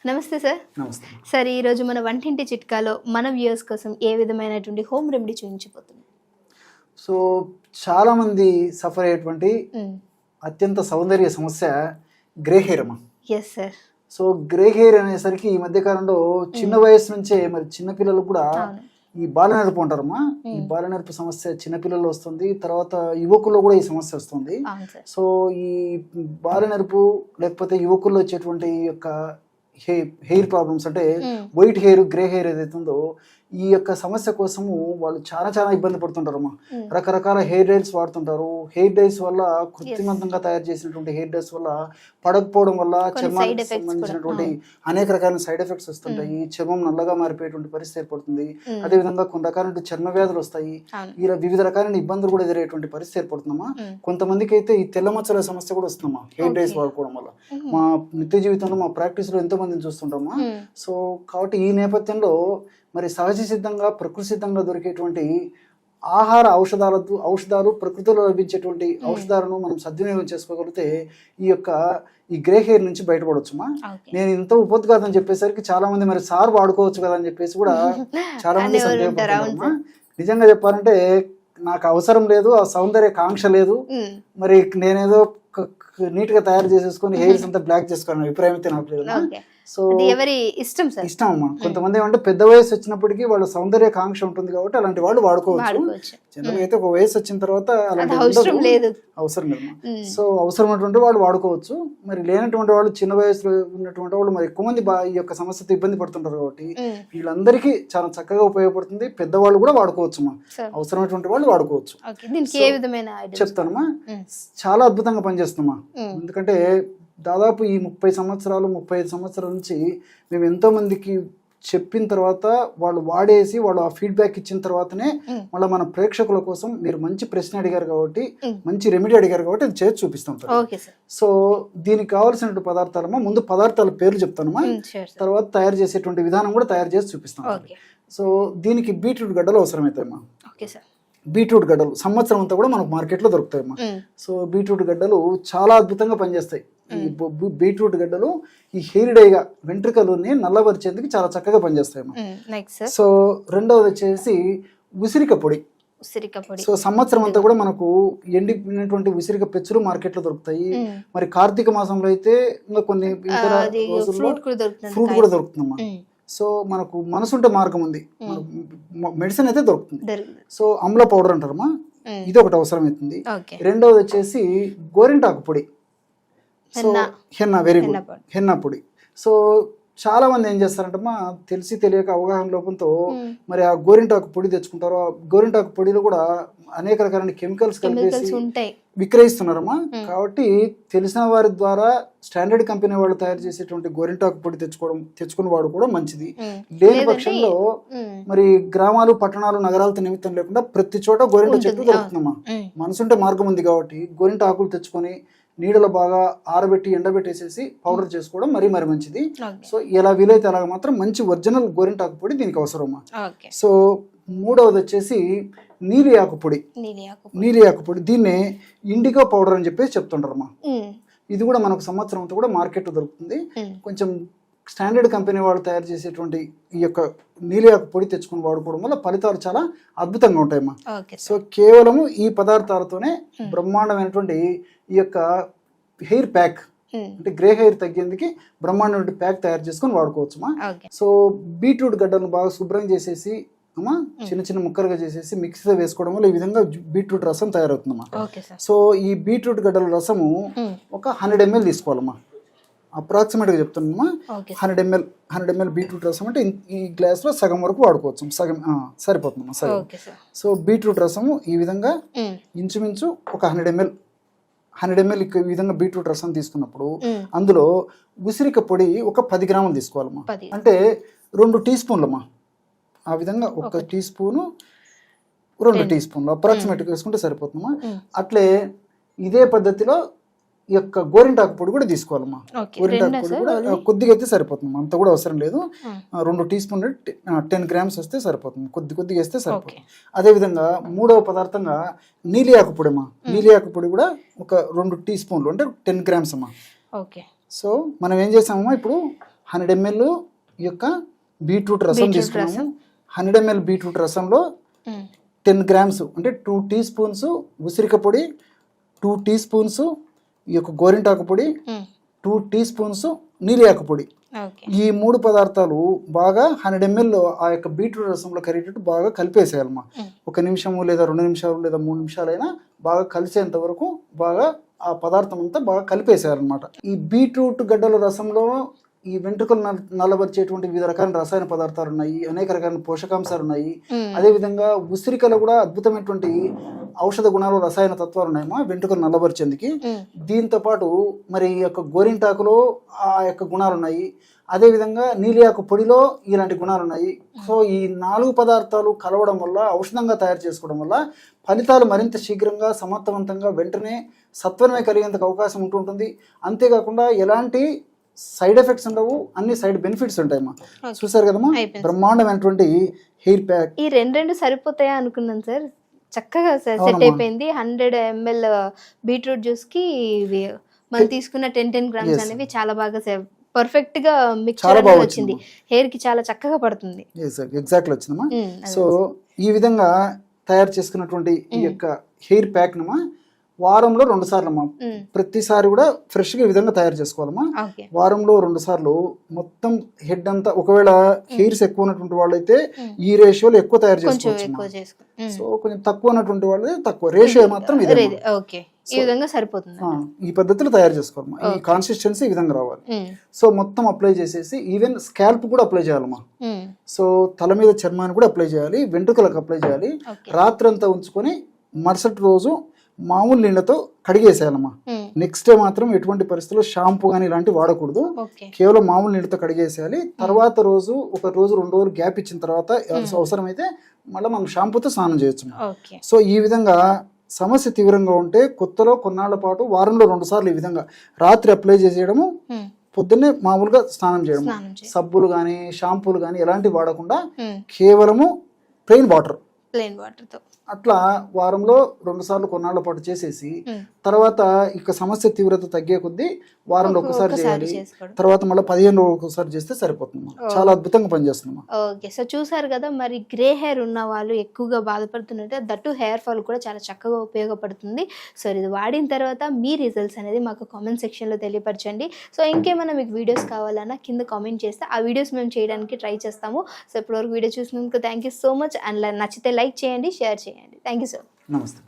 నమస్తే సార్. నమస్తే. సార్, ఈరోజు మన వంటింటి చిట్కాలో మన వ్యూయర్స్ కోసం ఏ విధమైనటువంటి హోమ్ రెమెడీ చూపించబోతున్నాం? సో చాలామంది సఫర్ అయ్యేటువంటి అత్యంత సౌందర్య సమస్య గ్రే హెయిర్ అమ్మా. Yes sir. So grey hair అనేసరికి ఈ మధ్య కాలంలో చిన్న వయసు నుంచే మరి చిన్నపిల్లలు కూడా ఈ బాలనెరుపు అంటారమ్మా. ఈ బాలనెరుపు సమస్య చిన్నపిల్లల్లో వస్తుంది, తర్వాత యువకుల్లో కూడా ఈ సమస్య వస్తుంది. సో ఈ బాలనెరుపు లేకపోతే యువకుల్లో వచ్చేటువంటి యొక్క హెయిర్ ప్రాబ్లమ్స్ అంటే వైట్ హెయిర్, గ్రే హెయిర్ ఏదైతే ఉందో ఈ యొక్క సమస్య కోసము వాళ్ళు చాలా చాలా ఇబ్బంది పడుతుంటారమ్మా. రకరకాల హెయిర్ డైస్ వాడుతుంటారు. హెయిర్ డైస్ వల్ల కృత్రిమంతంగా తయారు చేసినటువంటి హెయిర్ డైస్ వల్ల పడకపోవడం వల్ల చర్మానికి సంబంధించినటువంటి అనేక రకాల సైడ్ ఎఫెక్ట్స్ వస్తుంటాయి. చర్మం నల్లగా మారిపోయేటువంటి పరిస్థితి ఏర్పడుతుంది. అదేవిధంగా కొన్ని రకాల చర్మ వ్యాధులు వస్తాయి. ఇలా వివిధ రకాలైన ఇబ్బందులు కూడా ఎదురయ్యేటువంటి పరిస్థితి ఏర్పడుతుందమ్మా. కొంతమందికి అయితే ఈ తెల్ల మచ్చల సమస్య కూడా వస్తుందమ్మా హెయిర్ డైస్ వాడుకోవడం వల్ల. మా నిత్య జీవితంలో మా ప్రాక్టీస్ లో ఎంతో మందిని చూస్తుంటామా. సో కాబట్టి ఈ నేపథ్యంలో మరి సహజ సిద్ధంగా ప్రకృతి సిద్ధంగా దొరికేటువంటి ఆహార ఔషధాలు ప్రకృతిలో లభించేటువంటి ఔషధాలను మనం సద్వినియోగం చేసుకోగలిగితే ఈ గ్రే హెయిర్ నుంచి బయటపడవచ్చుమా. నేను ఇంత ఉపద్ఘాతం చెప్పేసరికి చాలా మంది మరి సార్ వాడుకోవచ్చు కదా అని చెప్పేసి కూడా చాలా మంది సందేహపడుతున్నారమ్మా. నిజంగా చెప్పాలంటే నాకు అవసరం లేదు, ఆ సౌందర్య కాంక్ష లేదు, మరి నేనేదో నీట్ గా తయారు చేసేసుకొని హెయిర్స్ అంతా బ్లాక్ చేసుకోవాలని అభిప్రాయం అయితే నాకు లేదు. సో ఇష్టం అమ్మా. కొంతమంది ఏమంటే పెద్ద వయసు వచ్చినప్పటికీ వాళ్ళ సౌందర్య కాంక్ష ఉంటుంది కాబట్టి అలాంటి వాళ్ళు వాడుకోవచ్చు. జనరల్ అయితే ఒక వయసు వచ్చిన తర్వాత అలాంటి అవసరం లేదు. సో అవసరమైనటువంటి వాళ్ళు వాడుకోవచ్చు. మరి లేనటువంటి వాళ్ళు చిన్న వయసులో ఉన్నటువంటి వాళ్ళు మరి ఎక్కువ మంది ఈ యొక్క సమస్యతో ఇబ్బంది పడుతుంటారు కాబట్టి వీళ్ళందరికీ చాలా చక్కగా ఉపయోగపడుతుంది. పెద్దవాళ్ళు కూడా వాడుకోవచ్చు అమ్మా. అవసరమైనటువంటి వాళ్ళు వాడుకోవచ్చు. చెప్తానమ్మా. చాలా అద్భుతంగా పనిచేస్తుందమ్మా. ఎందుకంటే దాదాపు ఈ 35 సంవత్సరాల నుంచి మేము ఎంతో మందికి చెప్పిన తర్వాత వాళ్ళు వాడేసి వాళ్ళు ఆ ఫీడ్బ్యాక్ ఇచ్చిన తర్వాతనే మళ్ళీ మన ప్రేక్షకుల కోసం మీరు మంచి ప్రశ్న అడిగారు కాబట్టి, మంచి రెమెడీ అడిగారు కాబట్టి అది చేసి చూపిస్తాం. సో దీనికి కావాల్సినటువంటి పదార్థాలమ్మా, ముందు పదార్థాల పేర్లు చెప్తానమ్మా, తర్వాత తయారు చేసేటువంటి విధానం కూడా తయారు చేసి చూపిస్తాం. సో దీనికి బీట్రూట్ గడ్డలు అవసరమవుతాయమ్మా. బీట్రూట్ గడ్డలు సంవత్సరం అంతా కూడా మనకు మార్కెట్లో దొరుకుతాయమ్మా. సో బీట్రూట్ గడ్డలు చాలా అద్భుతంగా పనిచేస్తాయి. ఈ బీట్రూట్ గడ్డలు ఈ హెయిర్ డైగా వెంట్రుకలని నల్లబరిచేందుకు చాలా చక్కగా పనిచేస్తాయమ్మా. సో రెండవది వచ్చేసి ఉసిరిక పొడి. సో సంవత్సరం అంతా కూడా మనకు ఎండిపోయినటువంటి ఉసిరిక పెచ్చులు మార్కెట్ లో దొరుకుతాయి. మరి కార్తీక మాసంలో అయితే ఇంకా కొన్ని ఇతర రోజుల్లో ఫ్రూట్ కూడా దొరుకుతుందమ్మా. సో మనకు మనసుంటే మార్గం ఉంది, మెడిసిన్ అయితే దొరుకుతుంది. సో అమ్ల పౌడర్ అంటారమ్మా, ఇది ఒకటి అవసరం అవుతుంది. రెండవది వచ్చేసి గోరింటాకు పొడి. So henna, very good, henna పొడి. సో చాలా మంది ఏం చేస్తారంటమ్మా, తెలిసి తెలియక అవగాహన లోపంతో మరి ఆ గోరింటాకు పొడి తెచ్చుకుంటారు. ఆ గోరింటాకు పొడిలో కూడా అనేక రకాలైన కెమికల్స్ కలిపేసి విక్రయిస్తున్నారమ్మా. కాబట్టి తెలిసిన వారి ద్వారా స్టాండర్డ్ కంపెనీ వాళ్ళు తయారు చేసేటువంటి గోరింటాకు పొడి తెచ్చుకుని వాడుకోవడం మంచిది. లేని పక్షంలో మరి గ్రామాలు, పట్టణాలు, నగరాలతో నిమిత్తం లేకుండా ప్రతి చోట గోరింటా చెట్టు దొరుకుతుందమ్మా. మనసుంటే మార్గం ఉంది కాబట్టి గోరింటా ఆకులు తెచ్చుకొని నీడలో బాగా ఆరబెట్టి ఎండబెట్టేసేసి పౌడర్ చేసుకోవడం మరీ మంచిది. సో ఎలా వీలైతే అలాగ మాత్రం మంచి ఒరిజినల్ గోరింటాకు పొడి దీనికి అవసరమా. సో మూడవది వచ్చేసి నీలియాకు పొడి. నీలియాకు పొడి దీన్నే ఇండిగో పౌడర్ అని చెప్పేసి చెప్తుంటారమ్మా. ఇది కూడా మనకు సంవత్సరం అంతా కూడా మార్కెట్ దొరుకుతుంది. కొంచెం స్టాండర్డ్ కంపెనీ వాళ్ళు తయారు చేసేటువంటి ఈ యొక్క నీలియాకు పొడి తెచ్చుకుని వాడుకోవడం వల్ల ఫలితాలు చాలా అద్భుతంగా ఉంటాయమ్మా. సో కేవలము ఈ పదార్థాలతోనే బ్రహ్మాండమైనటువంటి ఈ యొక్క హెయిర్ ప్యాక్, అంటే గ్రే హెయిర్ తగ్గేందుకు బ్రహ్మాండమైన ప్యాక్ తయారు చేసుకొని వాడుకోవచ్చుమా. సో బీట్రూట్ గడ్డలను బాగా శుభ్రం చేసేసి అమ్మా చిన్న చిన్న ముక్కలుగా చేసేసి మిక్సీలో వేసుకోవడం వల్ల ఈ విధంగా బీట్రూట్ రసం తయారవుతుందమ్మా. సో ఈ బీట్రూట్ గడ్డల రసము ఒక 100 ml తీసుకోవాలమ్మా. అప్రాక్సిమేట్గా చెప్తున్నామా, 100 ml బీట్రూట్ రసం అంటే ఈ గ్లాస్లో సగం వరకు వాడుకోవచ్చు. సగం సరిపోతుందమ్మా, సగం. సో బీట్రూట్ రసము ఈ విధంగా ఇంచుమించు ఒక 100 ml ఈ విధంగా బీట్రూట్ రసం తీసుకున్నప్పుడు అందులో ఉసిరిక పొడి ఒక 10 గ్రాములు తీసుకోవాలమ్మా. అంటే 2 టీ స్పూన్లమ్మా. ఆ విధంగా 1 టీ స్పూను, 2 టీ స్పూన్లు అప్రాక్సిమేట్గా వేసుకుంటే సరిపోతుందమ్మా. అట్లే ఇదే పద్ధతిలో ఈ యొక్క గోరింటాకు పొడి కూడా తీసుకోవాలమ్మా. గోరింటాకు పొడి కూడా కొద్దిగా అయితే సరిపోతుంది, అంత కూడా అవసరం లేదు. 2 టీ స్పూన్లు 10 గ్రామ్స్ వస్తే సరిపోతుంది, కొద్దిగా వేస్తే సరిపోతుంది. అదేవిధంగా మూడవ పదార్థంగా నీలియాకు పొడి అమ్మా. నీలియాకు పొడి కూడా ఒక 2 టీ స్పూన్లు అంటే 10 గ్రామ్స్ అమ్మా. సో మనం ఏం చేసామమ్మా, ఇప్పుడు 100 ml ఈ యొక్క బీట్రూట్ రసం తీసుకున్నాము. 100 ml బీట్రూట్ రసంలో 10 grams అంటే 2 teaspoons ఉసిరిక పొడి, 2 teaspoons ఈ యొక్క గోరింటాకు పొడి, 2 teaspoons నీలియాకు పొడి. ఈ 3 పదార్థాలు బాగా 100 ml ఆ యొక్క బీట్రూట్ రసంలో కరిగేటట్టు బాగా కలిపేసేయాలమ్మా. 1 నిమిషము లేదా 2 నిమిషాలు లేదా 3 నిమిషాలైనా బాగా కలిసేంత వరకు బాగా ఆ పదార్థం అంతా బాగా కలిపేసేయాలన్నమాట. ఈ బీట్రూట్ గడ్డల రసంలో ఈ వెంట్రుకలు నల్లబరిచేటువంటి వివిధ రకాల రసాయన పదార్థాలు ఉన్నాయి, అనేక రకాల పోషకాంశాలు ఉన్నాయి. అదేవిధంగా ఉసిరికలో కూడా అద్భుతమైనటువంటి ఔషధ గుణాలు, రసాయన తత్వాలు ఉన్నాయమ్మా వెంట్రుకలు నల్లబరిచేందుకు. దీంతో పాటు మరి ఈ యొక్క గోరింటాకులో ఆ యొక్క గుణాలు ఉన్నాయి. అదేవిధంగా నీలియాకు పొడిలో ఇలాంటి గుణాలు ఉన్నాయి. సో ఈ 4 పదార్థాలు కలవడం వల్ల, ఔషధంగా తయారు చేసుకోవడం వల్ల ఫలితాలు మరింత శీఘ్రంగా, సమర్థవంతంగా, వెంటనే సత్వరమే కలిగేందుకు అవకాశం ఉంటుంటుంది. అంతేకాకుండా ఎలాంటి సైడ్ ఎఫెక్ట్స్ ఉండవు, అన్ని సైడ్ బెనిఫిట్స్ ఉంటాయమ్మా. చూసారు కదమ్మా, బ్రహ్మాండమైనటువంటి హెయిర్ ప్యాక్. ఈ రెండు సరిపోతాయా అనుకున్నాను సార్, చక్కగా సెట్ అయిపోయింది. 100 ml బీట్రూట్ జ్యూస్ కి మనం తీసుకున్న 10 grams అనేవి చాలా బాగా పర్ఫెక్ట్ గా మిక్చర్ వచ్చింది. హెయిర్ కి చాలా చక్కగా పడుతుంది. ఎగ్జాక్ట్లీ వచ్చిందమ్మా. సో ఈ విధంగా తయారు చేసుకున్నటువంటి ఈ యొక్క హెయిర్ ప్యాక్ నమ్మా వారంలో 2 సార్లు అమ్మా. ప్రతిసారి కూడా ఫ్రెష్ గా ఈ విధంగా తయారు చేసుకోవాలమ్మా. వారంలో 2 సార్లు మొత్తం హెడ్ అంతా, ఒకవేళ హెయిర్స్ ఎక్కువ ఉన్నటువంటి వాళ్ళైతే ఈ రేషియోలో ఎక్కువ తయారు చేసుకోవచ్చు. సో కొంచెం తక్కువ ఉన్నటువంటి వాళ్ళు తక్కువ రేషియో మాత్రం ఈ విధంగా సరిపోతుంది. ఈ పద్ధతిలో తయారు చేసుకోవాలమ్మా. ఈ కాన్సిస్టెన్సీ ఈ విధంగా రావాలి. సో మొత్తం అప్లై చేసేసి ఈవెన్ స్కాల్ప్ కూడా అప్లై చేయాలమ్మా. సో తల మీద చర్మాన్ని కూడా అప్లై చేయాలి, వెంట్రుకలకు అప్లై చేయాలి. రాత్రంతా ఉంచుకొని మరుసటి రోజు మామూలు నీళ్ళతో కడిగేసేయాలమ్మా. నెక్స్ట్ డే మాత్రం ఎటువంటి పరిస్థితుల్లో షాంపూ కానీ ఇలాంటివి వాడకూడదు. కేవలం మామూలు నీళ్ళతో కడిగేసేయాలి. తర్వాత రోజు 1 రోజు 2 రోజులు గ్యాప్ ఇచ్చిన తర్వాత అవసరమైతే మళ్ళీ మనం షాంపూతో స్నానం చేయొచ్చు. సో ఈ విధంగా సమస్య తీవ్రంగా ఉంటే కొత్తలో కొన్నాళ్ల పాటు వారంలో 2 సార్లు ఈ విధంగా రాత్రి అప్లై చేసేయడము, పొద్దున్నే మామూలుగా స్నానం చేయడం. సబ్బులు కానీ షాంపూలు కానీ ఎలాంటివి వాడకుండా కేవలము ప్లెయిన్ వాటర్ తో అట్లా వారంలో 2 సార్లు కొన్నాళ్ల పాటు చేసేసి తర్వాత ఇక సమస్య తీవ్రత తగ్గే కొద్దీ వారంలో ఒకసారి చేయాలి. తర్వాత మళ్ళీ 15 రోజులకు ఒకసారి చేస్తే సరిపోతుంది. చాలా అద్భుతంగా పనిచేస్తుంది. ఓకే, సో చూసారు కదా, మరి గ్రే హెయిర్ ఉన్న వాళ్ళు ఎక్కువగా బాధపడుతున్నట్టే దట్టు హెయిర్ ఫాల్ కూడా చాలా చక్కగా ఉపయోగపడుతుంది. సో ఇది వాడిన తర్వాత మీ రిజల్ట్స్ అనేది మాకు కామెంట్ సెక్షన్లో తెలియపరచండి. సో ఇంకేమైనా మీకు వీడియోస్ కావాలన్నా కింద కామెంట్ చేస్తే ఆ వీడియోస్ మేము చేయడానికి ట్రై చేస్తాము. సో ఇప్పటివరకు వీడియో చూసినందుకు thank you so much. And నచ్చితే లైక్ చేయండి, షేర్ చేయండి. Thank you sir. నమస్తే.